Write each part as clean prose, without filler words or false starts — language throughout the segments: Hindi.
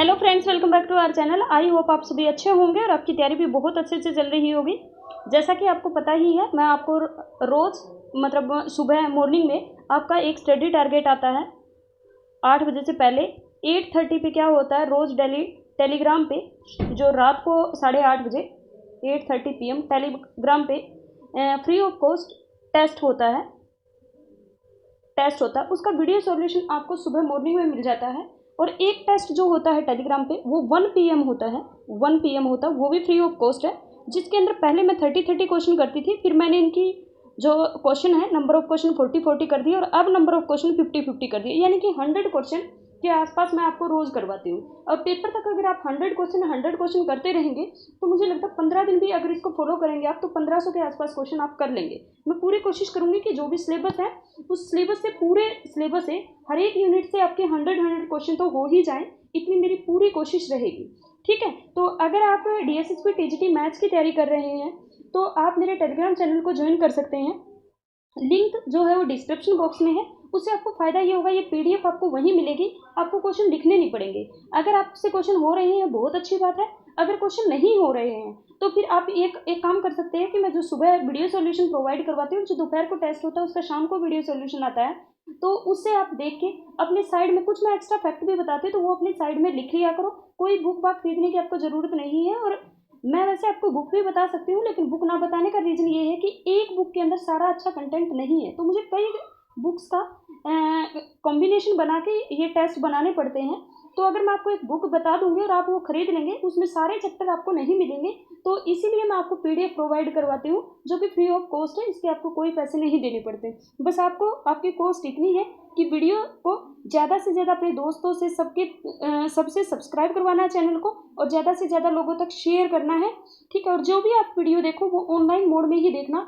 Hello friends, welcome back to our channel. I hope आप सभी अच्छे होंगे और आपकी तैयारी भी बहुत अच्छे से चल रही होगी। जैसा कि आपको पता ही है, मैं आपको रोज़ मतलब सुबह मॉर्निंग में आपका एक स्टडी टारगेट आता है 8 बजे से पहले। 8:30 पे क्या होता है, रोज़ डेली टेलीग्राम पे जो रात को 8:30 बजे 8:30 PM टेलीग्राम पे फ्री ऑफ कॉस्ट टेस्ट होता है। उसका वीडियो सॉल्यूशन आपको सुबह मॉर्निंग में मिल जाता है। और एक टेस्ट जो होता है टेलीग्राम पे वो 1 PM होता है, 1 PM होता है, वो भी फ्री ऑफ कॉस्ट है। जिसके अंदर पहले मैं 30 क्वेश्चन करती थी, फिर मैंने इनकी जो क्वेश्चन है नंबर ऑफ क्वेश्चन 40 कर दिए और अब नंबर ऑफ क्वेश्चन 50 कर दिए, यानी कि 100 क्वेश्चन के आसपास मैं आपको रोज़ करवाती हूँ। और पेपर तक अगर आप 100 क्वेश्चन करते रहेंगे तो मुझे लगता है 15 दिन भी अगर इसको फॉलो करेंगे आप तो 1500 के आसपास क्वेश्चन आप कर लेंगे। मैं पूरी कोशिश करूँगी कि जो भी सिलेबस है उस सिलेबस से पूरे सिलेबस से हर एक यूनिट से आपके 100 क्वेश्चन तो हो ही जाए, इतनी मेरी पूरी कोशिश रहेगी। ठीक है, तो अगर आप DSSP TGT मैथ्स की तैयारी कर रहे हैं तो आप मेरे टेलीग्राम चैनल को ज्वाइन कर सकते हैं। लिंक जो है वो डिस्क्रिप्शन बॉक्स में है। उससे आपको फ़ायदा ये होगा, ये PDF आपको वहीं मिलेगी, आपको क्वेश्चन लिखने नहीं पड़ेंगे। अगर आपसे क्वेश्चन हो रहे हैं बहुत अच्छी बात है, अगर क्वेश्चन नहीं हो रहे हैं तो फिर आप एक काम कर सकते हैं कि मैं जो सुबह वीडियो सॉल्यूशन प्रोवाइड करवाती हूँ, जो दोपहर को टेस्ट होता है उसका शाम को वीडियो सॉल्यूशन आता है, तो उससे आप देख के अपने साइड में कुछ मैं एक्स्ट्रा फैक्ट भी बताती हूँ तो वो अपनी साइड में लिख लिया करो। कोई बुक बाक खरीदने की आपको ज़रूरत नहीं है। और मैं वैसे आपको बुक भी बता सकती हूँ, लेकिन बुक ना बताने का रीज़न ये है कि एक बुक के अंदर सारा अच्छा कंटेंट नहीं है, तो मुझे कई बुक्स का कॉम्बिनेशन बना के ये टेस्ट बनाने पड़ते हैं। तो अगर मैं आपको एक बुक बता दूंगी और आप वो खरीद लेंगे, उसमें सारे चैप्टर आपको नहीं मिलेंगे, तो इसीलिए मैं आपको PDF प्रोवाइड करवाती हूँ जो कि फ्री ऑफ कॉस्ट है। इसके आपको कोई पैसे नहीं देने पड़ते, बस आपको आपकी कॉस्ट इतनी है कि वीडियो को ज़्यादा से ज़्यादा अपने दोस्तों से सबसे सब्सक्राइब करवाना है चैनल को और ज़्यादा से ज़्यादा लोगों तक शेयर करना है। ठीक है, और जो भी आप वीडियो देखो वो ऑनलाइन मोड में ही देखना,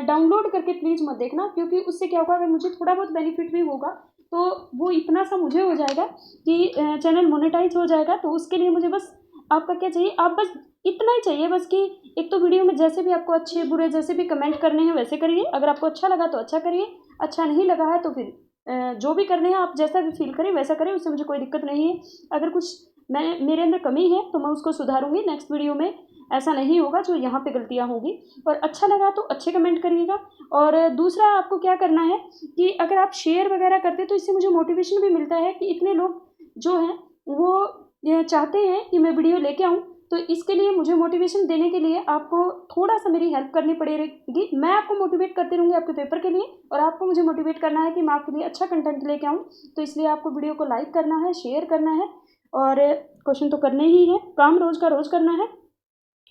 डाउनलोड करके प्लीज़ मत देखना, क्योंकि उससे क्या होगा, अगर मुझे थोड़ा बहुत बेनिफिट भी होगा तो वो इतना सा मुझे हो जाएगा कि चैनल मोनेटाइज हो जाएगा। तो उसके लिए मुझे बस आपका क्या चाहिए, आप बस इतना ही चाहिए बस कि एक तो वीडियो में जैसे भी आपको अच्छे बुरे जैसे भी कमेंट करने हैं वैसे करिए। अगर आपको अच्छा लगा तो अच्छा करिए, अच्छा नहीं लगा है तो फिर जो भी करने हैं आप जैसा भी फील करें वैसा करें, उससे मुझे कोई दिक्कत नहीं है। अगर कुछ मेरे अंदर कमी है तो मैं उसको सुधारूंगी नेक्स्ट वीडियो में, ऐसा नहीं होगा जो यहाँ पे गलतियाँ होगी। और अच्छा लगा तो अच्छे कमेंट करिएगा। और दूसरा आपको क्या करना है कि अगर आप शेयर वगैरह करते तो इससे मुझे मोटिवेशन भी मिलता है कि इतने लोग जो हैं वो चाहते हैं कि मैं वीडियो लेके आऊँ, तो इसके लिए मुझे मोटिवेशन देने के लिए आपको थोड़ा सा मेरी हेल्प करनी पड़ेगी। मैं आपको मोटिवेट करती रहूँगी आपके पेपर के लिए और आपको मुझे मोटिवेट करना है कि मैं आपके लिए अच्छा कंटेंट लेके आऊँ। तो इसलिए आपको वीडियो को लाइक करना है, शेयर करना है और क्वेश्चन तो करने ही है, काम रोज़ का रोज़ करना है।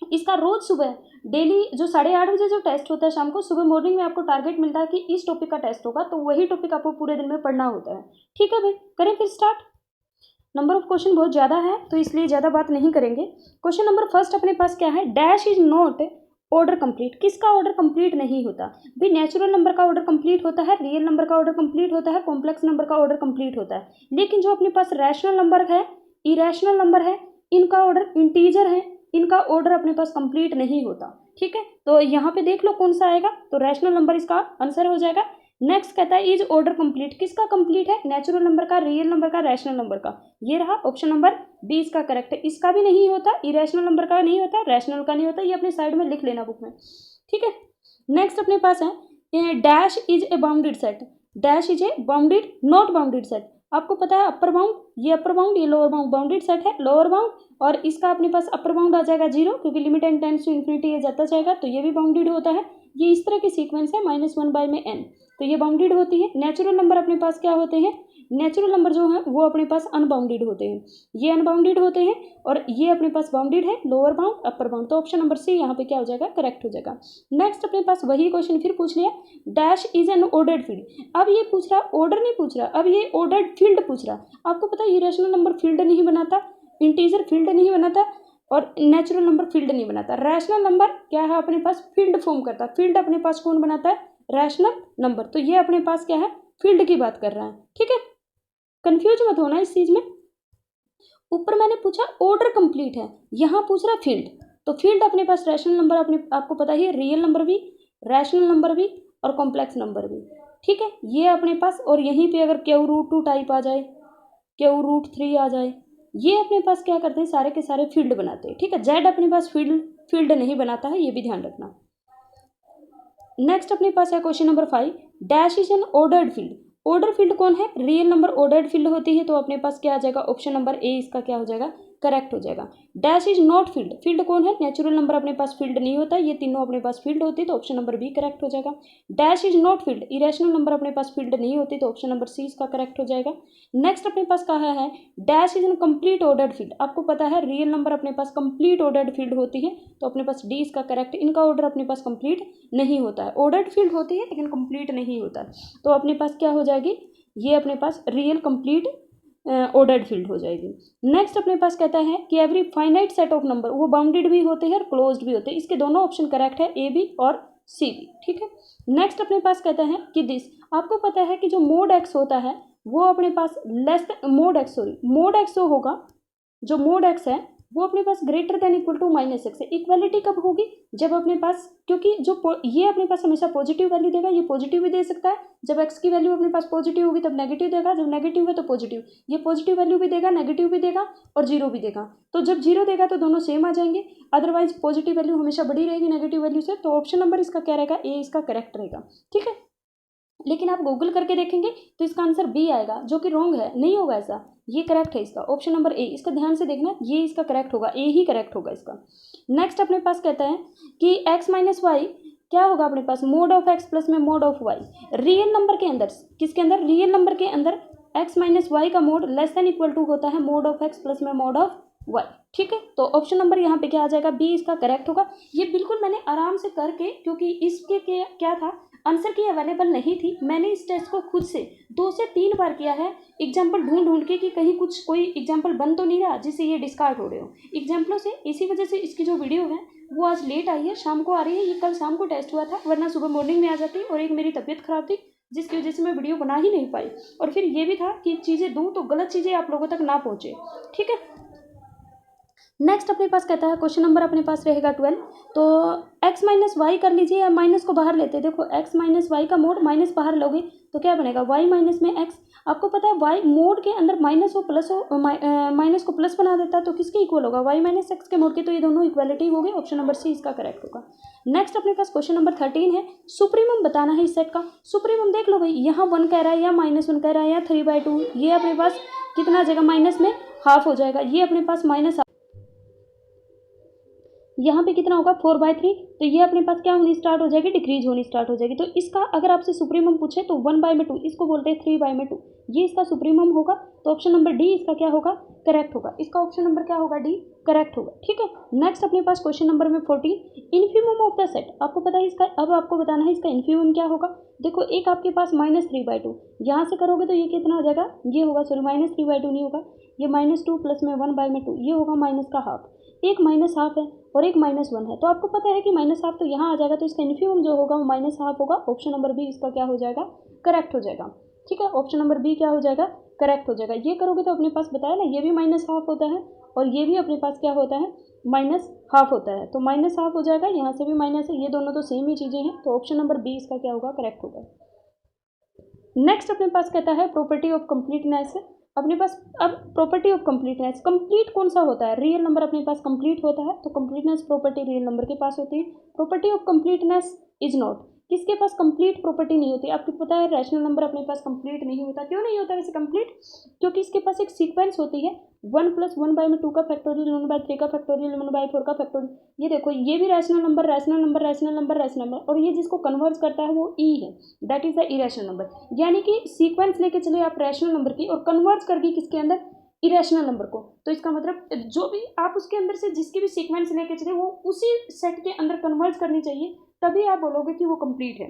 इसका रोज़ सुबह डेली जो 8:30 बजे जो टेस्ट होता है शाम को, सुबह मॉर्निंग में आपको टारगेट मिलता है कि इस टॉपिक का टेस्ट होगा, तो वही टॉपिक आपको पूरे दिन में पढ़ना होता है। ठीक है भाई, करें फिर स्टार्ट। नंबर ऑफ क्वेश्चन बहुत ज़्यादा है तो इसलिए ज़्यादा बात नहीं करेंगे। क्वेश्चन नंबर फर्स्ट अपने पास क्या है, dash is not order complete. किसका ऑर्डर कंप्लीट नहीं होता भाई? नेचुरल नंबर का ऑर्डर कंप्लीट होता है, रियल नंबर का ऑर्डर कंप्लीट होता है, कॉम्प्लेक्स नंबर का ऑर्डर कंप्लीट होता है, लेकिन जो अपने पास रैशनल नंबर है, इरेशनल नंबर है, इनका ऑर्डर, इंटीजर है, इनका ऑर्डर अपने पास कंप्लीट नहीं होता। ठीक है, तो यहाँ पे देख लो कौन सा आएगा, तो रैशनल नंबर इसका आंसर हो जाएगा। नेक्स्ट कहता है इज ऑर्डर कंप्लीट। किसका कंप्लीट है? नेचुरल नंबर का, रियल नंबर का, रैशनल नंबर का। ये रहा ऑप्शन नंबर बी इसका करेक्ट है। इसका भी नहीं होता, इरेशनल नंबर का नहीं होता, रैशनल का नहीं होता, ये अपने साइड में लिख लेना बुक में। ठीक है, नेक्स्ट अपने पास है dash is a bounded set. Dash is a bounded not bounded set. आपको पता है अपर बाउंड, ये अपर बाउंड, ये लोअर बाउंड, बाउंडेड सेट है लोअर बाउंड, और इसका अपने पास अपर बाउंड आ जाएगा 0 क्योंकि limit n tends to infinity ये जाता जाएगा, तो ये भी बाउंडेड होता है। ये इस तरह की सीक्वेंस है -1 में n, तो ये बाउंडेड होती है। नेचुरल नंबर अपने पास क्या होते हैं? नेचुरल नंबर जो है वो अपने पास अनबाउंडेड होते हैं, ये अनबाउंडेड होते हैं, और ये अपने पास बाउंडेड है, लोअर बाउंड अपर बाउंड। तो ऑप्शन नंबर सी यहाँ पे क्या हो जाएगा, करेक्ट हो जाएगा। नेक्स्ट अपने पास वही क्वेश्चन फिर पूछ लिया, dash is an ordered field. अब ये पूछ रहा ऑर्डर नहीं पूछ रहा, अब ये ऑर्डर्ड फील्ड पूछ रहा। आपको पता है इरेशनल नंबर फील्ड नहीं बनाता, इंटीजर फील्ड नहीं बनाता और नेचुरल नंबर फील्ड नहीं बनाता। रैशनल नंबर क्या है अपने पास, फील्ड फॉर्म करता है। फील्ड अपने पास कौन बनाता है? Rational number. तो ये अपने पास क्या है, फील्ड की बात कर रहा है। ठीक है, कंफ्यूज मत होना इस चीज में। ऊपर मैंने पूछा ऑर्डर कंप्लीट है, यहाँ पूछ रहा फील्ड, तो फील्ड अपने पास रैशनल नंबर, अपने आपको पता ही है, रियल नंबर भी, रैशनल नंबर भी और कॉम्प्लेक्स नंबर भी। ठीक है, ये अपने पास, और यहीं पे अगर Q√2 टाइप आ जाए, Q√3 आ जाए, ये अपने पास क्या करते हैं, सारे के सारे फील्ड बनाते हैं, ठीक है। जेड अपने पास फील्ड नहीं बनाता है, ये भी ध्यान रखना। नेक्स्ट अपने पास है question number 5, dash is an ordered field. Order field कौन है, रियल नंबर ऑर्डर्ड फील्ड होती है, तो अपने पास क्या आ जाएगा, ऑप्शन नंबर ए इसका क्या हो जाएगा, करेक्ट हो जाएगा। Dash is not field, field कौन है, नेचुरल नंबर अपने पास फील्ड नहीं होता, ये तीनों अपने पास फील्ड होती है, तो ऑप्शन नंबर बी करेक्ट हो जाएगा। Dash is not field, irrational number अपने पास फील्ड नहीं होती, तो ऑप्शन नंबर सी इसका करेक्ट हो जाएगा। नेक्स्ट अपने पास कहा है dash is an complete ordered field. आपको पता है रियल नंबर अपने पास कंप्लीट ऑर्डर्ड फील्ड होती है, तो अपने पास डी इसका करेक्ट। इनका ऑर्डर अपने पास कंप्लीट नहीं होता है, ऑर्डर्ड फील्ड होती है लेकिन कंप्लीट नहीं होता है, तो अपने पास क्या हो जाएगी, ये अपने पास रियल कंप्लीट ऑर्डर्ड फील्ड हो जाएगी। नेक्स्ट अपने पास कहता है कि every finite set of number, वो बाउंडेड भी होते हैं और क्लोज्ड भी होते हैं, इसके दोनों ऑप्शन करेक्ट है, ए बी और सी बी, ठीक है। नेक्स्ट अपने पास कहता है कि दिस, आपको पता है कि जो मोड एक्स होता है वो अपने पास मोड एक्स जो होगा, जो मोड एक्स है वो अपने पास greater than equal to minus x है। इक्वालिटी कब होगी, जब अपने पास, क्योंकि जो ये अपने पास हमेशा पॉजिटिव वैल्यू देगा, ये पॉजिटिव भी दे सकता है, जब एक्स की वैल्यू अपने पास पॉजिटिव होगी तब नेगेटिव देगा, जब नेगेटिव है तो पॉजिटिव, ये पॉजिटिव वैल्यू भी देगा, नेगेटिव भी देगा और जीरो भी देगा, तो जब जीरो देगा तो दोनों सेम आ जाएंगे, अदरवाइज पॉजिटिव वैल्यू हमेशा बड़ी रहेगी नेगेटिव वैल्यू से, तो ऑप्शन नंबर इसका क्या रहेगा, ए इसका करेक्ट रहेगा, ठीक है। लेकिन आप गूगल करके देखेंगे तो इसका आंसर बी आएगा, जो कि रॉन्ग है, नहीं होगा ऐसा, ये करेक्ट है इसका, ऑप्शन नंबर ए, इसका ध्यान से देखना, ये इसका करेक्ट होगा, ए ही करेक्ट होगा इसका। नेक्स्ट अपने पास कहता है कि एक्स माइनस वाई क्या होगा अपने पास, मोड ऑफ एक्स प्लस में mod of y. Real number के अंदर, किसके अंदर, रियल नंबर के अंदर एक्स माइनस वाई का mod less than equal to होता है मोड ऑफ एक्स प्लस में मोड ऑफ वाई, ठीक है। तो ऑप्शन नंबर यहाँ पे क्या आ जाएगा, बी इसका करेक्ट होगा। ये बिल्कुल मैंने आराम से करके, क्योंकि इसके क्या था, आंसर की अवेलेबल नहीं थी, मैंने इस टेस्ट को खुद से 2 से 3 बार किया है, एग्जाम्पल ढूंढ के कि कहीं कुछ कोई एग्जाम्पल बन तो नहीं रहा जिससे ये डिस्कार्ड हो रहे हो एग्जाम्पलों से। इसी वजह से इसकी जो वीडियो है वो आज लेट आई है, शाम को आ रही है, ये कल शाम को टेस्ट हुआ था, वरना सुबह मॉर्निंग में आ जाती, और एक मेरी तबीयत खराब थी जिसकी वजह से मैं वीडियो बना ही नहीं पाई, और फिर ये भी था कि चीज़ें दूँ तो गलत चीज़ें आप लोगों तक ना पहुँचे, ठीक है। नेक्स्ट अपने पास कहता है क्वेश्चन नंबर अपने पास रहेगा 12, तो x माइनस वाई कर लीजिए, या माइनस को बाहर लेते हैं, देखो x माइनस वाई का मोड माइनस बाहर लोगे तो क्या बनेगा, y माइनस में x। आपको पता है y मोड के अंदर माइनस हो प्लस हो, माइनस को प्लस बना देता है, तो किसके इक्वल होगा, y माइनस एक्स के मोड की, तो ये दोनों इक्वालिटी हो गए, ऑप्शन नंबर सी इसका करेक्ट होगा। नेक्स्ट अपने पास क्वेश्चन नंबर 13 है, सुप्रीमम बताना है इस सेट का। सुप्रीमम देख लो भाई, यहाँ 1 कह रहा है या -1 कह रहा है या 3/2, ये अपने पास कितना आ जाएगा, माइनस में हाफ हो जाएगा, ये अपने पास माइनस, यहाँ पे कितना होगा 4/3, तो ये अपने पास क्या होनी स्टार्ट हो जाएगी, डिक्रीज होनी स्टार्ट हो जाएगी। तो इसका अगर आपसे सुप्रीमम पूछे तो 1/2, इसको बोलते हैं 3/2, ये इसका सुप्रीमम होगा, तो ऑप्शन नंबर डी इसका क्या होगा, करेक्ट होगा, इसका ऑप्शन नंबर क्या होगा, डी करेक्ट होगा, ठीक है। नेक्स्ट अपने पास क्वेश्चन नंबर में 14, इन्फीमम ऑफ द सेट। आपको पता है इसका, अब आपको बताना है इसका इन्फीमम क्या होगा। देखो एक आपके पास -3/2, यहाँ से करोगे तो ये कितना हो जाएगा, ये होगा, सॉरी -3/2 नहीं होगा, ये -2 प्लस में 1/2, ये होगा माइनस का हाफ, एक माइनस हाफ है और एक -1 है, तो आपको पता है कि माइनस हाफ तो यहाँ आ जाएगा, तो इसका इन्फीमम जो होगा वो माइनस हाफ होगा, ऑप्शन नंबर बी इसका क्या हो जाएगा, करेक्ट हो जाएगा, ठीक है। ऑप्शन नंबर बी क्या हो जाएगा, करेक्ट हो जाएगा। ये करोगे तो अपने पास बताया ना, ये भी माइनस हाफ होता है और ये भी अपने पास क्या होता है, माइनस हाफ होता है, तो माइनस हाफ हो जाएगा, यहाँ से भी माइनस है, ये दोनों तो सेम ही चीज़ें हैं, तो ऑप्शन नंबर बी इसका क्या होगा, करेक्ट होगा। नेक्स्ट अपने पास कहता है प्रॉपर्टी ऑफ कंप्लीटनेस। अपने पास अब प्रॉपर्टी ऑफ कंप्लीटनेस, कंप्लीट कौन सा होता है, रियल नंबर अपने पास कंप्लीट होता है, तो कंप्लीटनेस प्रॉपर्टी रियल नंबर के पास होती है। Property of completeness is not, किसके पास कंप्लीट प्रॉपर्टी नहीं होती। आपको पता है रैशनल नंबर अपने पास कंप्लीट नहीं होता, क्यों नहीं होता वैसे कंप्लीट, क्योंकि इसके पास एक सीक्वेंस होती है, 1 + 1/2 का फैक्टोरियल, 1/3 का फैक्टोरियल, 1/4 का फैक्टोरियल। ये देखो ये भी rational number, rational number, rational number, rational number, और ये जिसको कन्वर्ट करता है वो ई है, that is the irrational number. यानी कि सीक्वेंस लेके चले आप रैशनल नंबर की और कन्वर्ट कर दी किसके अंदर, इरेशनल नंबर को, तो इसका मतलब जो भी आप उसके अंदर से जिसकी भी सीक्वेंस लेके चले वो उसी सेट के अंदर कन्वर्ट करनी चाहिए, तभी आप बोलोगे कि वो कंप्लीट है।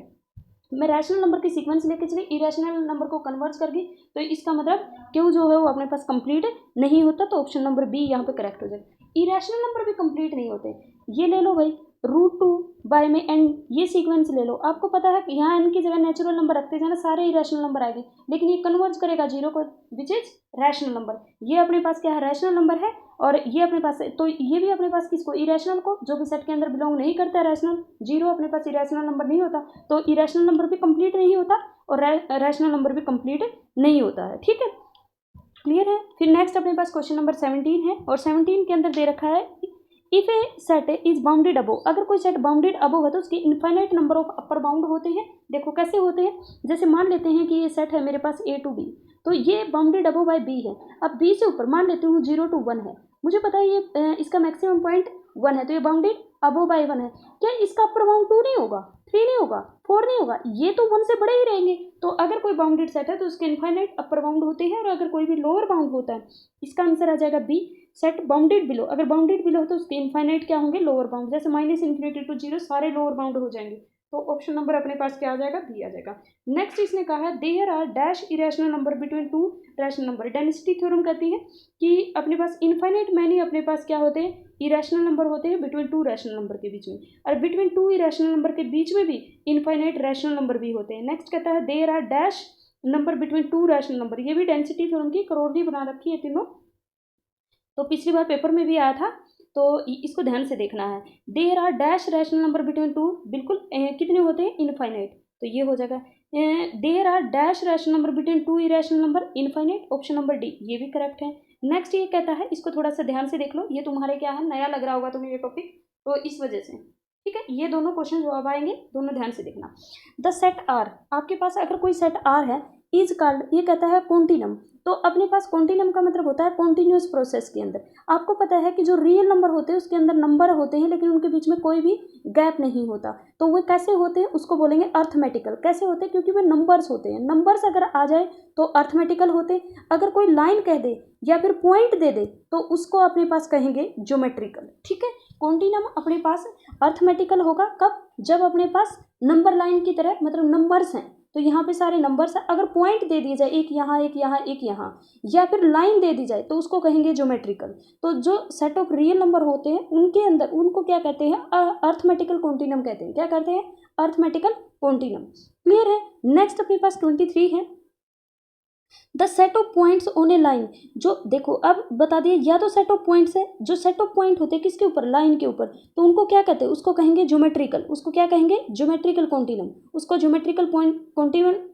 मैं रैशनल नंबर की सीक्वेंस लेके चली, इरेशनल नंबर को कन्वर्ट कर दी, तो इसका मतलब क्यों जो है वो अपने पास कंप्लीट नहीं होता, तो ऑप्शन नंबर बी यहाँ पे करेक्ट हो जाएगा। इरेशनल नंबर भी कंप्लीट नहीं होते, ये ले लो भाई √2 में n, ये सीक्वेंस ले लो, आपको पता है कि यहाँ n की जगह नेचुरल नंबर रखते जाना, सारे इरेशनल नंबर आएंगे, लेकिन ये कन्वर्ट करेगा जीरो को, विच इज रैशनल नंबर। ये अपने पास क्या है, रैशनल नंबर है, और ये अपने पास है, तो ये भी अपने पास किसको, इरेशनल को, जो भी सेट के अंदर बिलोंग नहीं करता है रैशनल, जीरो अपने पास इरेशनल नंबर नहीं होता, तो इरेशनल नंबर भी कंप्लीट नहीं होता और रैशनल नंबर भी कंप्लीट नहीं होता है, ठीक है। क्लियर है। फिर नेक्स्ट अपने पास क्वेश्चन नंबर 17 है, और 17 के अंदर दे रखा है if a set is bounded above, अगर कोई सेट बाउंडेड अबो है तो उसके infinite number of upper bound होते हैं। देखो कैसे होते हैं, जैसे मान लेते हैं कि ये सेट है मेरे पास A to B, तो ये बाउंडेड अबो बाय B है। अब B से ऊपर मान लेती हूँ 0 to 1 है, मुझे पता है ये इसका मैक्सिमम पॉइंट 1 है, तो ये बाउंडेड अबो बाय 1 है। क्या इसका अपर बाउंड 2 नहीं होगा, 3 नहीं होगा, 4 नहीं होगा, ये तो 1 से बड़े ही रहेंगे। तो अगर कोई बाउंडेड सेट है तो उसके इनफाइनाइट अपर बाउंड होते हैं, और अगर कोई भी लोअर बाउंड होता है, इसका आंसर आ जाएगा बी, सेट बाउंडेड बिलो। अगर बाउंडेड बिलो है तो उसके इनफाइनाइट क्या होंगे, लोअर बाउंड, जैसे -∞ to 0 सारे लोअर बाउंड हो जाएंगे। तो ऑप्शन नंबर अपने पास क्या आ जाएगा, बी आ जाएगा। नेक्स्ट इसने कहा है there are dash irrational number between two rational number. Density theorem कहती है कि अपने पास इनफाइनाइट मैनी अपने पास क्या होते हैं, इरेशनल नंबर होते हैं बिटवीन टू रैशनल नंबर के बीच में, और बिटवीन टू इरेशनल नंबर के बीच में भी इनफाइनाइट रैशनल नंबर भी होते हैं। नेक्स्ट कहता है there are dash number between two rational number, ये भी डेंसिटी थ्योरम की करोड़नी बना रखी है तीनों, तो पिछली बार पेपर में भी आया था, तो इसको ध्यान से देखना है। There are dash rational number between two, बिल्कुल कितने होते हैं, इनफाइनाइट, तो ये हो जाएगा। There are dash rational number between two irrational number, infinite, option number D, ये भी करेक्ट है। नेक्स्ट ये कहता है, इसको थोड़ा सा ध्यान से देख लो, ये तुम्हारे क्या है, नया लग रहा होगा तुम्हें ये टॉपिक, तो इस वजह से, ठीक है। ये दोनों क्वेश्चन जो अब आएंगे दोनों ध्यान से देखना। द सेट आर, आपके पास अगर कोई सेट आर है, इज कॉल्ड, ये कहता है कॉन्टिनम, तो अपने पास कॉन्टिनम का मतलब होता है कॉन्टिन्यूस प्रोसेस के अंदर। आपको पता है कि जो रियल नंबर होते हैं उसके अंदर नंबर होते हैं, लेकिन उनके बीच में कोई भी गैप नहीं होता, तो वो कैसे होते हैं, उसको बोलेंगे अर्थमेटिकल। कैसे होते हैं, क्योंकि वे नंबर्स होते हैं, नंबर्स अगर आ जाए तो अर्थमेटिकल होते हैं, अगर कोई लाइन कह दे या फिर पॉइंट दे दे तो उसको अपने पास कहेंगे ज्योमेट्रिकल, ठीक है। कॉन्टिनम अपने पास अर्थमेटिकल होगा कब, जब अपने पास नंबर लाइन की तरह, मतलब नंबर्स हैं, तो यहाँ पे सारे नंबर्स हैं, अगर पॉइंट दे दिए जाए, एक यहाँ एक यहाँ एक यहाँ, या फिर लाइन दे दी जाए, तो उसको कहेंगे ज्योमेट्रिकल। तो जो सेट ऑफ रियल नंबर होते हैं उनके अंदर उनको क्या कहते हैं, अर्थमेटिकल कॉन्टिनम कहते हैं। क्या कहते हैं, अर्थमेटिकल कॉन्टिनम। क्लियर है। नेक्स्ट अपने पास 23 है, the set of points on A line. जो देखो अब बता दिए, या तो सेट ऑफ पॉइंट्स है, जो सेट ऑफ पॉइंट होते हैं किसके ऊपर, लाइन के ऊपर, तो उनको क्या कहते हैं, उसको कहेंगे ज्योमेट्रिकल। उसको क्या कहेंगे, ज्योमेट्रिकल कॉन्टिनम, उसको ज्योमेट्रिकल पॉइंट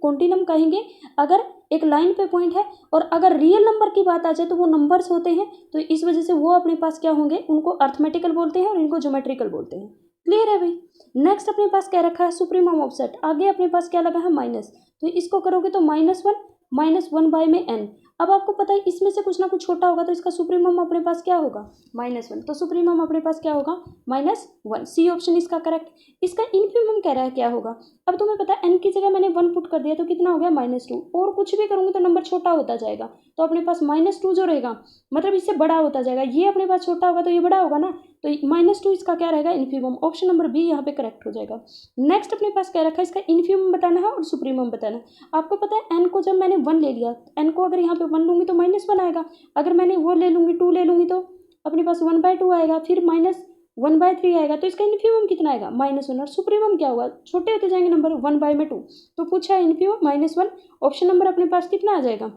कॉन्टिनम कहेंगे अगर एक लाइन पे पॉइंट है। और अगर रियल नंबर की बात आ जाए तो वो नंबर्स होते हैं, तो इस वजह से वो अपने पास क्या होंगे, उनको अर्थमेटिकल बोलते हैं और इनको ज्योमेट्रिकल बोलते हैं। क्लियर है भाई। नेक्स्ट अपने पास क्या रखा है, सुप्रीमम ऑफ सेट। आगे अपने पास क्या लगा है, माइनस, तो इसको करोगे तो -1 बाय में n। अब आपको पता है इसमें से कुछ ना कुछ छोटा होगा, तो इसका सुप्रीमम अपने पास क्या होगा, -1, तो सुप्रीमम अपने पास क्या होगा, -1। सी ऑप्शन इसका करेक्ट। इसका इनफीमम कह रहा है क्या होगा। अब तुम्हें पता है n की जगह मैंने 1 पुट कर दिया तो कितना हो गया, -2, और कुछ भी करूँगी तो नंबर छोटा होता जाएगा, तो अपने पास -2 जो रहेगा मतलब इससे बड़ा होता जाएगा। ये अपने पास छोटा होगा तो ये बड़ा होगा ना, तो -2 इसका क्या रहेगा, इनफीमम। ऑप्शन नंबर बी यहाँ पे करेक्ट हो जाएगा। नेक्स्ट अपने पास क्या रखा है, इसका इनफीमम बताना है और सुप्रीमम बताना है। आपको पता है n को जब मैंने 1 ले लिया, n को अगर यहाँ पे 1 लूँगी तो -1 आएगा, अगर मैंने वो ले लूँगी 2 ले लूँगी तो अपने पास 1/2 आएगा, फिर -1/3 आएगा, तो इसका इनफीमम कितना आएगा, -1। और सुप्रीमम क्या होगा, छोटे होते जाएंगे नंबर, 1/2, तो पूछा है इनफीमम -1। ऑप्शन नंबर अपने पास कितना आ जाएगा,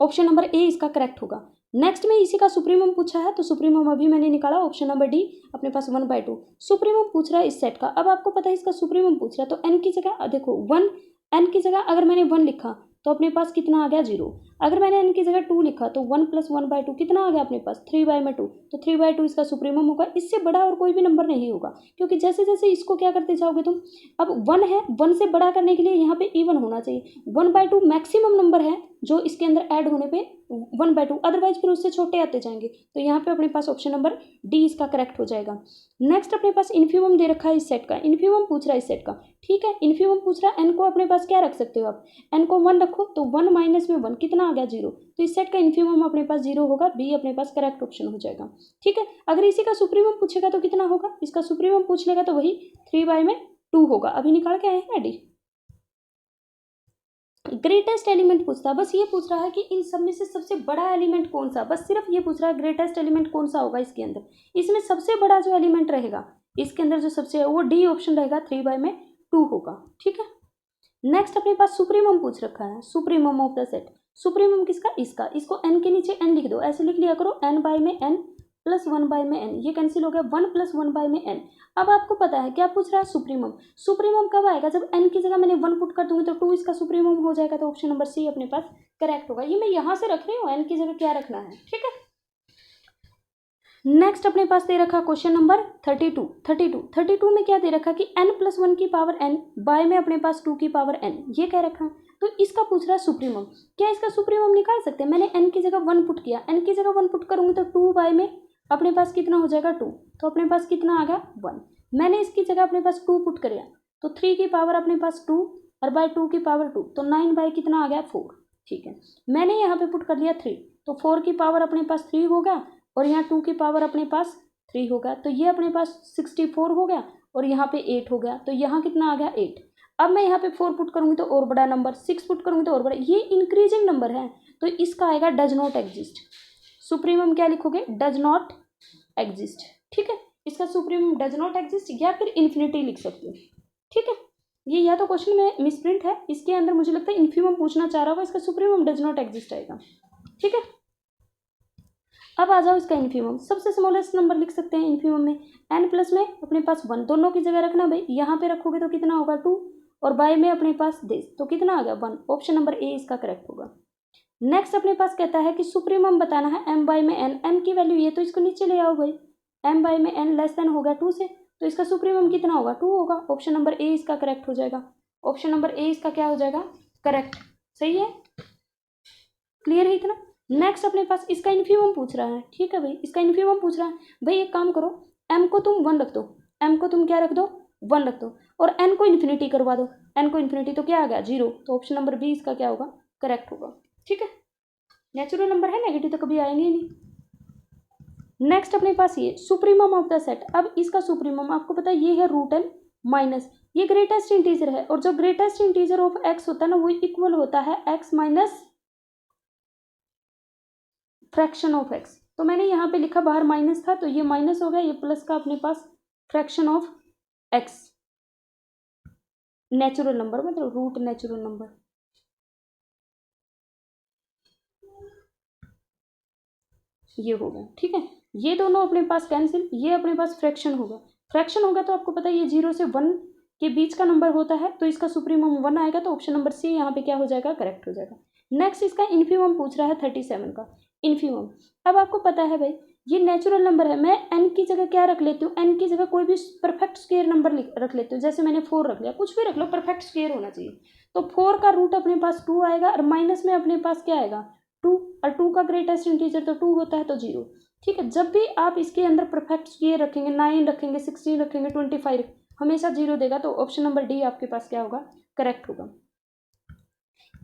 ऑप्शन नंबर ए इसका करेक्ट होगा। नेक्स्ट में इसी का सुप्रीमम पूछा है, तो सुप्रीमम अभी मैंने निकाला, ऑप्शन नंबर डी अपने पास 1/2। सुप्रीमम पूछ रहा है इस सेट का। अब आपको पता है इसका सुप्रीमम पूछ रहा है, तो n की जगह देखो 1, n की जगह अगर मैंने 1 लिखा तो अपने पास कितना आ गया, 0। अगर मैंने n की जगह 2 लिखा तो 1 + 1/2 कितना आ गया अपने पास, 3/2, तो 3/2 इसका सुप्रीमम होगा। इससे बड़ा और कोई भी नंबर नहीं होगा, क्योंकि जैसे जैसे इसको क्या करते जाओगे तुम, अब 1 है, 1 से बड़ा करने के लिए यहाँ पे इवन होना चाहिए। 1/2 मैक्सिमम नंबर है जो इसके अंदर ऐड होने पे 1/2, अदरवाइज फिर उससे छोटे आते जाएंगे, तो यहाँ पे अपने पास ऑप्शन नंबर डी इसका करेक्ट हो जाएगा। नेक्स्ट अपने पास इनफीमम दे रखा है इस सेट का, इनफीमम पूछ रहा है इस सेट का, ठीक है। इनफीमम पूछ रहा है, n को अपने पास क्या रख सकते हो आप, n को 1 रखो, तो 1 - में 1 कितना आ गया, 0, तो इस सेट का इनफीमम अपने पास 0 होगा, बी अपने पास करेक्ट ऑप्शन हो जाएगा, ठीक है। अगर इसी का सुप्रीमम पूछेगा तो कितना होगा, इसका सुप्रीमम पूछ लेगा तो वही 3/2 होगा। अभी निकाल के आए हैं डी। ग्रेटेस्ट एलिमेंट पूछता है, बस ये पूछ रहा है कि इन सब में से सबसे बड़ा एलिमेंट कौन सा, बस सिर्फ ये पूछ रहा है ग्रेटेस्ट एलिमेंट कौन सा होगा इसके अंदर। इसमें सबसे बड़ा जो एलिमेंट रहेगा इसके अंदर जो सबसे, वो डी ऑप्शन रहेगा, 3/2 होगा, ठीक है। नेक्स्ट अपने पास सुप्रीमम पूछ रखा है, supremum of the set. Supremum किसका, इसका, इसको n के नीचे n लिख दो, ऐसे लिख लिया करो, n/n प्लस 1 में n, ये कैंसिल हो गया, 1 प्लस 1 में n। अब आपको पता है क्या पूछ रहा है, सुप्रीमम। सुप्रीमम कब आएगा, जब n की जगह मैंने 1 पुट कर दूंगी तो 2 इसका सुप्रीमम हो जाएगा, तो ऑप्शन नंबर सी अपने पास करेक्ट होगा। ये मैं यहाँ से रख रही हूँ, n की जगह क्या रखना है, ठीक है। नेक्स्ट अपने पास दे रखा क्वेश्चन नंबर 32 में क्या दे रखा कि n प्लस 1 की पावर n बाय में अपने पास 2 की पावर n, ये कह रखा। तो इसका पूछ रहा है सुप्रीमम। क्या इसका सुप्रीमम निकाल सकते हैं, मैंने n की जगह 1 पुट किया, n की जगह 1 पुट करूंगी तो 2 बाय में अपने पास कितना हो जाएगा 2, तो अपने पास कितना आ गया 1। मैंने इसकी जगह अपने पास 2 पुट कर, तो 3 की पावर अपने पास 2 और बाय 2 की पावर 2, तो 9 बाय कितना आ गया 4, ठीक है। मैंने यहाँ पे पुट कर लिया 3, तो 4 की पावर अपने पास 3 हो गया और यहाँ 2 की पावर अपने पास 3 हो गया, तो ये अपने पास 64 हो गया और यहाँ पे 8 हो गया, तो यहाँ कितना आ गया 8। अब मैं यहाँ पे 4 पुट करूँगी तो और बड़ा नंबर, 6 पुट करूँगी तो और बड़ा, ये इंक्रीजिंग नंबर है, तो इसका आएगा डज नॉट एग्जिस्ट। सुप्रीमम क्या लिखोगे, डज नॉट एग्जिस्ट, ठीक है। इसका सुप्रीमम डज नॉट एग्जिस्ट या फिर इन्फिनिटी लिख सकते हो, ठीक है। ये या तो क्वेश्चन में मिसप्रिंट है, इसके अंदर मुझे लगता है इन्फिमम पूछना चाह रहा होगा, इसका सुप्रीमम डज नॉट एग्जिस्ट आएगा, ठीक है। अब आ जाओ इसका इन्फीमम, सबसे स्मॉलेस्ट नंबर लिख सकते हैं इन्फीमम में, n प्लस में अपने पास 1, दोनों की जगह रखना भाई, यहाँ पे रखोगे तो कितना होगा 2 और बाय में अपने पास देश, तो कितना आ गया 1, ऑप्शन नंबर ए इसका करेक्ट होगा। नेक्स्ट अपने पास कहता है कि सुप्रीमम बताना है m बाय में n, m की वैल्यू ये, तो इसको नीचे ले आओ भाई, m बाय में n लेस देन हो गया 2 से, तो इसका सुप्रीमम कितना होगा 2 होगा, ऑप्शन नंबर ए इसका करेक्ट हो जाएगा। ऑप्शन नंबर ए इसका क्या हो जाएगा करेक्ट, सही है, क्लियर है इतना। नेक्स्ट अपने पास इसका इन्फीमम पूछ रहा है, ठीक है भाई, इसका इन्फीमम पूछ रहा है। भाई एक काम करो, m को तुम 1 रख दो, m को तुम क्या रख दो 1 रख दो, और n को इन्फिनिटी करवा दो, n को इन्फिनिटी, तो क्या आ गया 0, तो ऑप्शन नंबर बी इसका क्या होगा करेक्ट होगा, ठीक है। नेचुरल नंबर है, नेगेटिव तो कभी आएंगे ही नहीं। नेक्स्ट अपने पास ये सुप्रीमम ऑफ द सेट। अब इसका सुप्रीमम आपको पता है ये है रूट n माइनस, ये ग्रेटेस्ट इंटीजर है, और जो ग्रेटेस्ट इंटीजर ऑफ x होता है ना वो इक्वल होता है x minus fraction of x। तो मैंने यहाँ पे लिखा, बाहर माइनस था तो ये माइनस हो गया, ये प्लस का अपने पास fraction of x, natural number मतलब रूट नेचुरल नंबर, ये हो गया, ठीक है। ये दोनों अपने पास कैंसिल, ये अपने पास फ्रैक्शन होगा, फ्रैक्शन होगा तो आपको पता है ये 0 से 1 के बीच का नंबर होता है, तो इसका सुप्रीमम 1 आएगा, तो ऑप्शन नंबर सी यहाँ पे क्या हो जाएगा करेक्ट हो जाएगा। नेक्स्ट इसका इन्फीमम पूछ रहा है 37 का इन्फीमम। अब आपको पता है भाई ये नेचुरल नंबर है, मैं n की जगह क्या रख लेती हूँ, n की जगह कोई भी परफेक्ट स्क्वायर नंबर रख लेती हूँ, जैसे मैंने 4 रख लिया, कुछ भी रख लो, परफेक्ट स्क्वायर होना चाहिए। तो 4 का रूट अपने पास 2 आएगा और माइनस में अपने पास क्या आएगा 2, और 2 का ग्रेटेस्ट इंटीजर तो 2 होता है, तो 0, ठीक है। जब भी आप इसके अंदर परफेक्ट स्क्वायर रखेंगे, 9 रखेंगे, 16 रखेंगे, 25, हमेशा 0 देगा, तो ऑप्शन नंबर डी आपके पास क्या होगा करेक्ट होगा।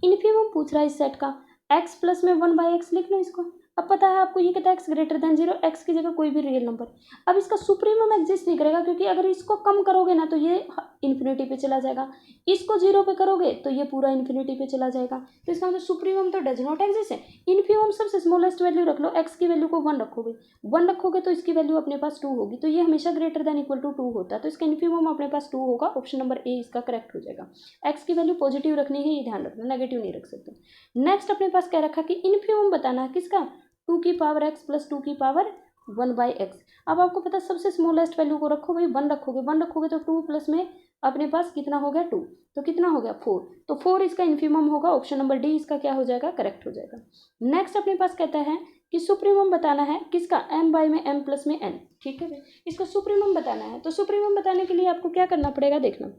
इन्फीमम पूछ रहा है इस सेट का, x प्लस में 1/x लिख लो इसको। अब पता है आपको ये कहता है x ग्रेटर देन 0, x की जगह कोई भी रियल नंबर। अब इसका सुप्रीमम एग्जिस्ट नहीं करेगा, क्योंकि अगर इसको कम करोगे ना तो ये इन्फिनिटी पे चला जाएगा, इसको 0 पे करोगे तो ये पूरा इन्फिनिटी पे चला जाएगा, तो इसका मतलब सुप्रीमम तो डज नॉट एग्जिस्ट है। इन्फीमम सबसे स्मॉलेस्ट वैल्यू रख लो, x की वैल्यू को 1 रखोगे, 1 रखोगे तो इसकी वैल्यू अपने पास 2 होगी, तो ये हमेशा ग्रेटर देन इक्वल टू 2 होता है, तो इसका इन्फीमम अपने पास 2 होगा, ऑप्शन नंबर ए इसका करेक्ट हो जाएगा। x की वैल्यू पॉजिटिव रखनी है, ये ध्यान रखना, नेगेटिव नहीं रख सकते। नेक्स्ट अपने पास क्या रखा कि इन्फीमम बताना है किसका, 2 की पावर x प्लस 2 की पावर 1/x। अब आपको पता है सबसे स्मॉलेस्ट वैल्यू को रखो भाई, 1 रखोगे, 1 रखोगे तो 2 प्लस में अपने पास कितना हो गया 2, तो कितना हो गया 4, तो 4 इसका इन्फीमम होगा, ऑप्शन नंबर डी इसका क्या हो जाएगा करेक्ट हो जाएगा। नेक्स्ट अपने पास कहता है कि सुप्रीमम बताना है किसका, m बाय में m प्लस में n, ठीक है। इसका सुप्रीमम बताना है, तो सुप्रीमम बताने के लिए आपको क्या करना पड़ेगा देखना,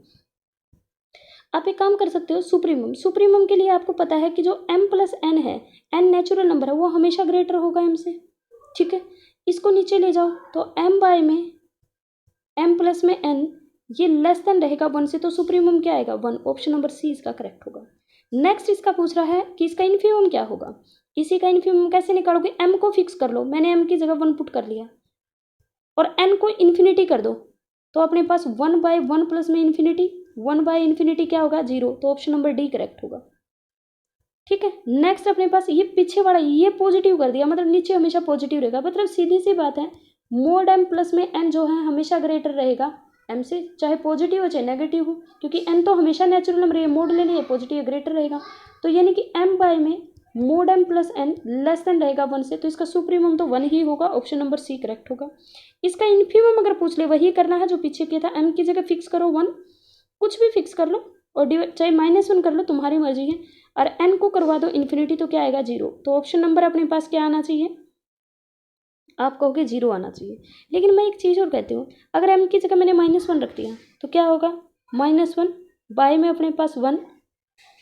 आप एक काम कर सकते हो, सुप्रीमम के लिए आपको पता है कि जो m प्लस n है, n नेचुरल नंबर है, वो हमेशा ग्रेटर होगा m से, ठीक है। इसको नीचे ले जाओ तो m बाय में m प्लस में n ये लेस देन रहेगा 1 से, तो सुप्रीमम क्या आएगा 1, ऑप्शन नंबर सी इसका करेक्ट होगा। नेक्स्ट इसका पूछ रहा है कि इसका इन्फीमम क्या होगा, इसी का इन्फीमम कैसे निकालोगे, m को फिक्स कर लो, मैंने m की जगह 1 पुट कर लिया, और n को इन्फिनिटी कर दो, तो अपने पास 1/1 प्लस में इन्फिनिटी, 1/इन्फिनिटी क्या होगा 0, तो ऑप्शन नंबर डी करेक्ट होगा, ठीक है। नेक्स्ट अपने पास ये पीछे वाला ये पॉजिटिव कर दिया, मतलब नीचे हमेशा पॉजिटिव रहेगा, मतलब सीधी सी बात है, मोड m प्लस में n जो है हमेशा ग्रेटर रहेगा m से, चाहे पॉजिटिव हो चाहे नेगेटिव हो, क्योंकि n तो हमेशा नेचुरल नंबर है, मोड ले लिए पॉजिटिव ग्रेटर रहेगा, तो यानी कि m बाय में mode m plus n less than रहेगा 1 से, तो इसका सुप्रीमम तो 1 ही होगा, ऑप्शन नंबर सी करेक्ट होगा। इसका इन्फीमम अगर पूछ ले वही करना है जो पीछे किया था, m की जगह फिक्स करो 1, कुछ भी फिक्स कर लो और चाहे -1 कर लो, तुम्हारी मर्जी है, और n को करवा दो इन्फिनिटी तो क्या आएगा 0। तो ऑप्शन नंबर अपने पास क्या आना चाहिए, आप कहोगे 0 आना चाहिए। लेकिन मैं एक चीज़ और कहती हूँ, अगर m की जगह मैंने -1 रख दिया तो क्या होगा, -1 बाय में अपने पास 1,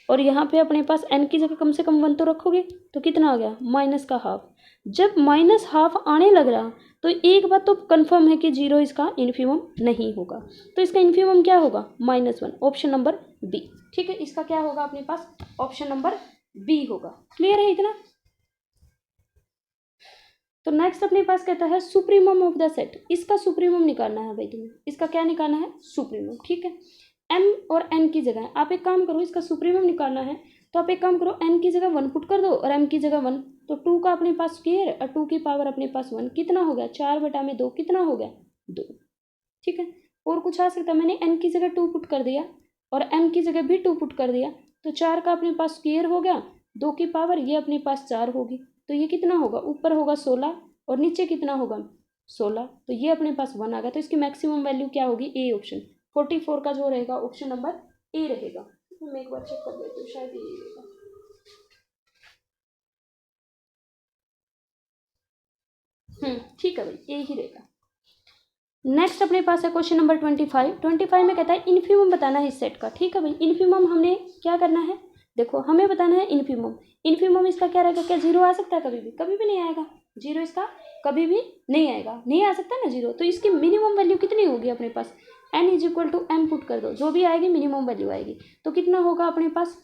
और यहाँ पे अपने पास n की जगह कम से कम 1 तो रखोगे, तो कितना आ गया -½ जब -½ आने लग रहा तो एक बात तो कंफर्म है कि 0 इसका इन्फीमम नहीं होगा, तो इसका इन्फीमम क्या होगा -1, ऑप्शन नंबर बी। ठीक है, इसका क्या होगा अपने पास, ऑप्शन नंबर बी होगा। क्लियर है इतना। तो नेक्स्ट अपने पास कहता है सुप्रीमम ऑफ द सेट, इसका सुप्रीमम निकालना है भाई तुम्हें, इसका क्या निकालना है, सुप्रीमम। ठीक है, m और n की जगह आप एक काम करो, इसका सुप्रीमम निकालना है तो आप एक काम करो, n की जगह 1 पुट कर दो और m की जगह 1, तो 2 का अपने पास स्क्वायर और 2 की पावर अपने पास 1, कितना हो गया 4/2, कितना हो गया 2। ठीक है, और कुछ आ सकता है, मैंने n की जगह 2 पुट कर दिया और m की जगह भी 2 पुट कर दिया, तो 4 का अपने पास स्क्वायर हो गया, 2 की पावर ये अपने पास 4 होगी, तो ये कितना होगा, ऊपर होगा 16 और नीचे कितना होगा 16, तो ये अपने पास 1 आ गया, तो इसकी मैक्सिमम वैल्यू क्या होगी, ए ऑप्शन 44 का जो रहेगा ऑप्शन नंबर ए रहेगा। मैं एक बार चेक कर लेती हूँ, शायद ये रहेगा। ठीक है भाई, ए ही रहेगा। नेक्स्ट अपने पास है क्वेश्चन नंबर 25 में कहता है इन्फीमम बताना है इस सेट का। ठीक है भाई, इन्फीमम हमने क्या करना है, देखो हमें बताना है इन्फीमम इसका क्या रहेगा, क्या 0 आ सकता है, कभी भी नहीं आएगा 0, इसका कभी भी नहीं आएगा, नहीं आ सकता ना 0, तो इसकी मिनिमम वैल्यू कितनी होगी अपने पास, n is equal to m put कर दो, जो भी आएगी मिनिमम वैल्यू आएगी, तो कितना होगा अपने पास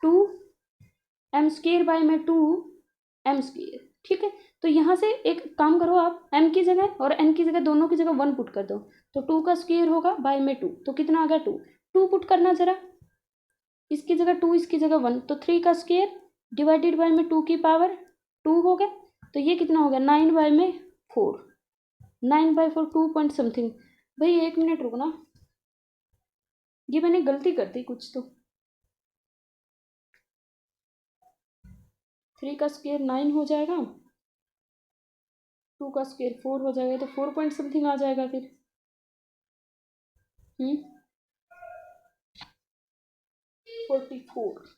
2m² बाय में 2m²। ठीक है, तो यहाँ से एक काम करो आप, m की जगह और n की जगह दोनों की जगह 1 पुट कर दो, तो 2 का स्क्वायर होगा बाय में 2, तो कितना आ गया 2 पुट करना जरा, इसकी जगह 2 इसकी जगह 1, तो 3 का स्क्वायर डिवाइडेड बाय में 2 की पावर 2 हो गया, तो ये कितना हो गया 9/4, 9/4 2 पॉइंट समथिंग। भाई 1 मिनट रुकना, ये मैंने गलती कर दी कुछ, तो 3 का स्क्वायर 9 हो जाएगा, 2 का स्क्वायर 4 हो जाएगा, तो 4 पॉइंट समथिंग आ जाएगा फिर। 44।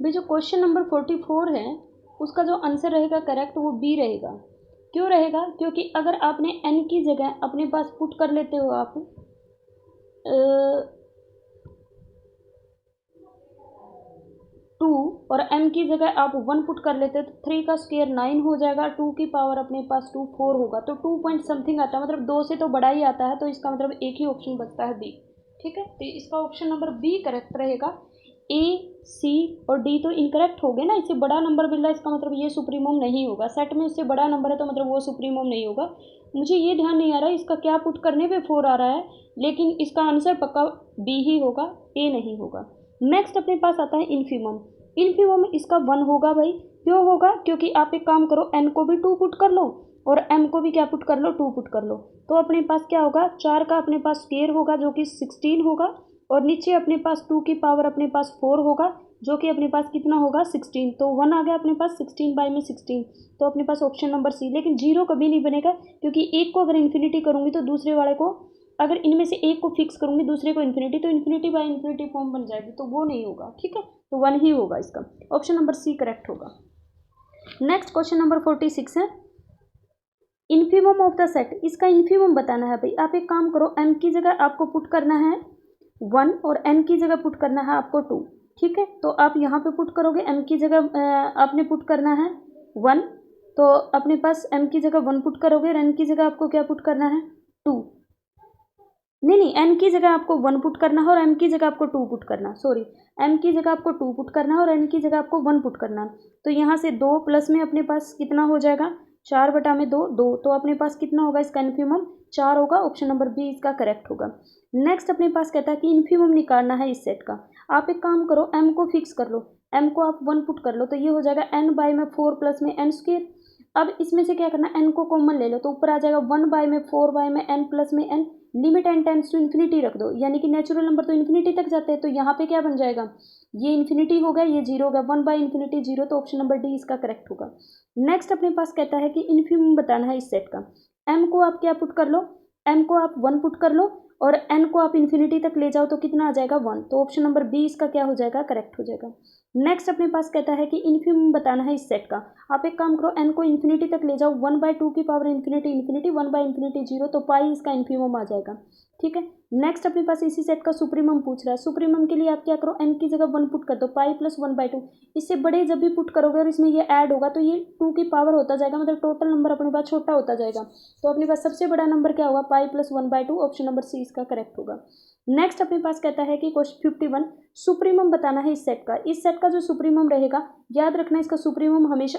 भाई जो क्वेश्चन नंबर 44 है उसका जो आंसर रहेगा करेक्ट वो बी रहेगा। क्यों रहेगा, क्योंकि अगर आपने n की जगह अपने पास पुट कर लेते हो आप 2 और m की जगह आप 1 पुट कर लेते हो, तो 3 का स्क्वायर 9 हो जाएगा, 2 की पावर अपने पास 2 4 होगा, तो 2 पॉइंट समथिंग आता है, मतलब 2 से तो बड़ा ही आता है, तो इसका मतलब एक ही ऑप्शन बचता है बी। ठीक है, तो इसका ऑप्शन नंबर बी करेक्ट रहेगा। ए सी और डी तो इनकरेक्ट हो गए ना, इससे बड़ा नंबर मिल रहा है, इसका मतलब ये सुप्रीमम नहीं होगा, सेट में इससे बड़ा नंबर है तो मतलब वो सुप्रीमम नहीं होगा। मुझे ये ध्यान नहीं आ रहा है इसका क्या पुट करने पे 4 आ रहा है, लेकिन इसका आंसर पक्का बी ही होगा, ए नहीं होगा। नेक्स्ट अपने पास आता है इन्फीमम इसका 1 होगा भाई। क्यों होगा, क्योंकि आप एक काम करो, n को भी 2 पुट कर लो और m को भी क्या पुट कर लो 2 पुट कर लो, तो अपने पास क्या होगा 4 का अपने पास स्क्वायर होगा जो कि 16 होगा, और नीचे अपने पास 2 की पावर अपने पास 4 होगा जो कि अपने पास कितना होगा 16, तो 1 आ गया अपने पास 16 बाय में 16, तो अपने पास ऑप्शन नंबर सी। लेकिन 0 कभी नहीं बनेगा, क्योंकि एक को अगर इन्फिनिटी करूँगी तो दूसरे वाले को, अगर इनमें से एक को फिक्स करूँगी दूसरे को इन्फिनिटी, तो इन्फिनिटी बाय इन्फिनिटी फॉर्म बन जाएगी, तो वो नहीं होगा। ठीक है, तो 1 ही होगा, इसका ऑप्शन नंबर सी करेक्ट होगा। नेक्स्ट क्वेश्चन नंबर 46 है इन्फीमम ऑफ द सेट, इसका इन्फीमम बताना है भाई। आप एक काम करो, m की जगह आपको पुट करना है 1 और n की जगह पुट करना है आपको 2। ठीक है, तो आप यहाँ पे पुट करोगे, m की जगह आपने पुट करना है 1, तो अपने पास m की जगह 1 पुट करोगे और n की जगह आपको क्या पुट करना है 2, नहीं n की जगह आपको 1 पुट करना है और m की जगह आपको 2 पुट करना, सॉरी m की जगह आपको 2 पुट करना है और n की जगह आपको 1 पुट करना है, तो यहाँ से 2 प्लस में अपने पास कितना हो जाएगा 4/2 2, तो अपने पास कितना होगा इसका इन्फीमम 4 होगा, ऑप्शन नंबर बी इसका करेक्ट होगा। नेक्स्ट अपने पास कहता है कि इन्फीमम निकालना है इस सेट का। आप एक काम करो, m को फिक्स कर लो, m को आप 1 पुट कर लो, तो ये हो जाएगा n बाय में 4 प्लस में n स्क्वायर। अब इसमें से क्या करना, n को कॉमन ले लो, तो ऊपर आ जाएगा 1 बाय में 4 बाय में n प्लस में n, limit n tends to infinity रख दो, यानी कि नेचुरल नंबर तो इन्फिनिटी तक जाते हैं, तो यहाँ पे क्या बन जाएगा, ये इन्फिनिटी हो गया, ये जीरो हो गया, 1/इन्फिनिटी जीरो, तो ऑप्शन नंबर डी इसका करेक्ट होगा। नेक्स्ट अपने पास कहता है कि इन्फिनिमम बताना है इस सेट का। m को आप क्या पुट कर लो, m को आप 1 पुट कर लो और n को आप इन्फिनिटी तक ले जाओ तो कितना आ जाएगा 1, तो ऑप्शन नंबर बी इसका क्या हो जाएगा, करेक्ट हो जाएगा। नेक्स्ट अपने पास कहता है कि इन्फिनिमम बताना है इस सेट का। आप एक काम करो, n को इन्फिनिटी तक ले जाओ, 1/2 की पावर इन्फिनिटी इन्फिनिटी, 1/इन्फिनिटी जीरो, तो पाई इसका इन्फिनिमम आ जाएगा। ठीक है, नेक्स्ट अपने पास इसी सेट का सुप्रीमम पूछ रहा है। सुप्रीमम के लिए आप क्या करो, n की जगह 1 पुट कर दो, पाई प्लस 1/2। इससे बड़े जब भी पुट करोगे और इसमें ये ऐड होगा तो ये 2 की पावर होता जाएगा, मतलब टोटल नंबर अपने पास छोटा होता जाएगा, तो अपने पास सबसे बड़ा नंबर क्या होगा, pi plus 1/2, option number C इसका करेक्ट होगा। नेक्स्ट अपने पास कहता है कि क्वेश्चन 51 सुप्रीमम बताना है इस सेट का। इस सेट का जो सुप्रीमम रहेगा, याद रखना इसका सुप्रीमम हमेशा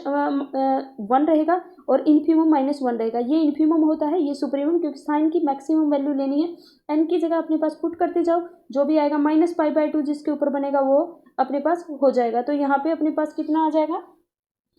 1 रहेगा और इन्फिमम -1 रहेगा। ये इन्फिमम होता है, ये सुप्रीमम, क्योंकि साइन की मैक्सिमम वैल्यू लेनी है। n की जगह अपने पास पुट करते जाओ, जो भी आएगा -π/2 जिसके ऊपर बनेगा वो अपने पास हो जाएगा, तो यहाँ पे अपने पास कितना आ जाएगा,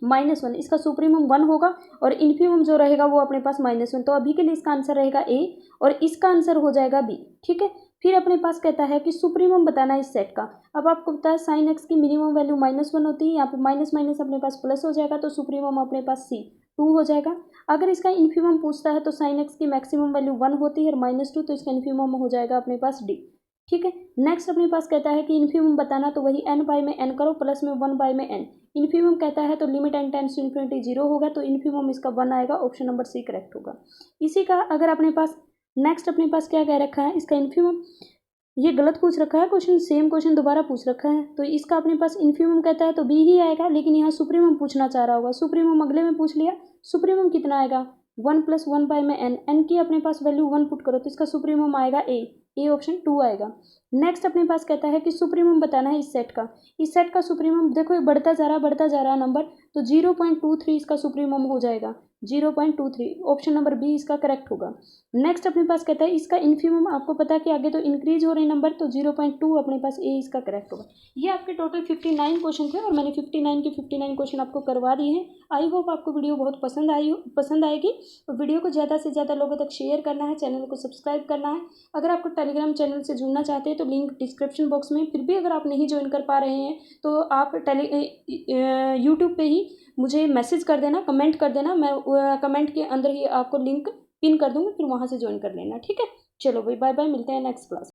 -1। इसका सुप्रीमम 1 होगा और इन्फिमम जो रहेगा वो अपने पास -1, तो अभी के लिए इसका आंसर रहेगा ए और इसका आंसर हो जाएगा बी। ठीक है, फिर अपने पास कहता है कि सुप्रीमम बताना है इस सेट का। अब आपको पता है साइन एक्स की मिनिमम वैल्यू -1 होती है, यहाँ पे माइनस माइनस अपने पास प्लस हो जाएगा, तो सुप्रीमम अपने पास सी 2 हो जाएगा। अगर इसका इन्फिमम पूछता है तो साइन एक्स की मैक्सिमम वैल्यू 1 होती है और -2, तो इसका इन्फिमम हो जाएगा अपने पास डी। ठीक है, नेक्स्ट अपने पास कहता है कि इन्फिमम बताना, तो वही n बाय में n करो, प्लस में 1 बाय में n। इन्फिमम कहता है तो limit n tends to infinity zero होगा, तो इन्फिमम इसका 1 आएगा, ऑप्शन नंबर सी करेक्ट होगा। इसी का अगर अपने पास नेक्स्ट अपने पास क्या कह रखा है, इसका इन्फिमम, ये गलत पूछ रखा है क्वेश्चन, सेम क्वेश्चन दोबारा पूछ रखा है, तो इसका अपने पास इन्फिमम कहता है तो बी ही आएगा, लेकिन यहाँ सुप्रीमम पूछना चाह रहा होगा। सुप्रीमम अगले में पूछ लिया, सुप्रीमम कितना आएगा, 1 + 1 बाय में n की अपने पास वैल्यू 1 पुट करो तो इसका सुप्रीमम आएगा ए ऑप्शन 2 आएगा। नेक्स्ट अपने पास कहता है कि सुप्रीमम बताना है इस सेट का। इस सेट का सुप्रीमम देखो ये बढ़ता जा रहा है नंबर, तो 0.23 इसका सुप्रीमम हो जाएगा, 0.23, ऑप्शन नंबर बी इसका करेक्ट होगा। नेक्स्ट अपने पास कहता है इसका इन्फिमम, आपको पता है कि आगे तो इंक्रीज हो रहे नंबर, तो 0.2 अपने पास ए इसका करेक्ट होगा। ये आपके टोटल 59 क्वेश्चन थे और मैंने 59 के 59 क्वेश्चन आपको करवा दिए हैं। आई होप आपको वीडियो बहुत पसंद आएगी, और वीडियो को ज़्यादा से ज़्यादा लोगों तक शेयर करना है, चैनल को सब्सक्राइब करना है। अगर आपको टेलीग्राम चैनल से जुड़ना चाहते हैं तो लिंक डिस्क्रिप्शन बॉक्स में, फिर भी अगर आप नहीं ज्वाइन कर पा रहे हैं तो आप यूट्यूब पे ही मुझे मैसेज कर देना, कमेंट कर देना, मैं कमेंट के अंदर ही आपको लिंक पिन कर दूँगी, फिर वहाँ से ज्वाइन कर लेना। ठीक है, चलो भाई, बाय बाय, मिलते हैं नेक्स्ट क्लास।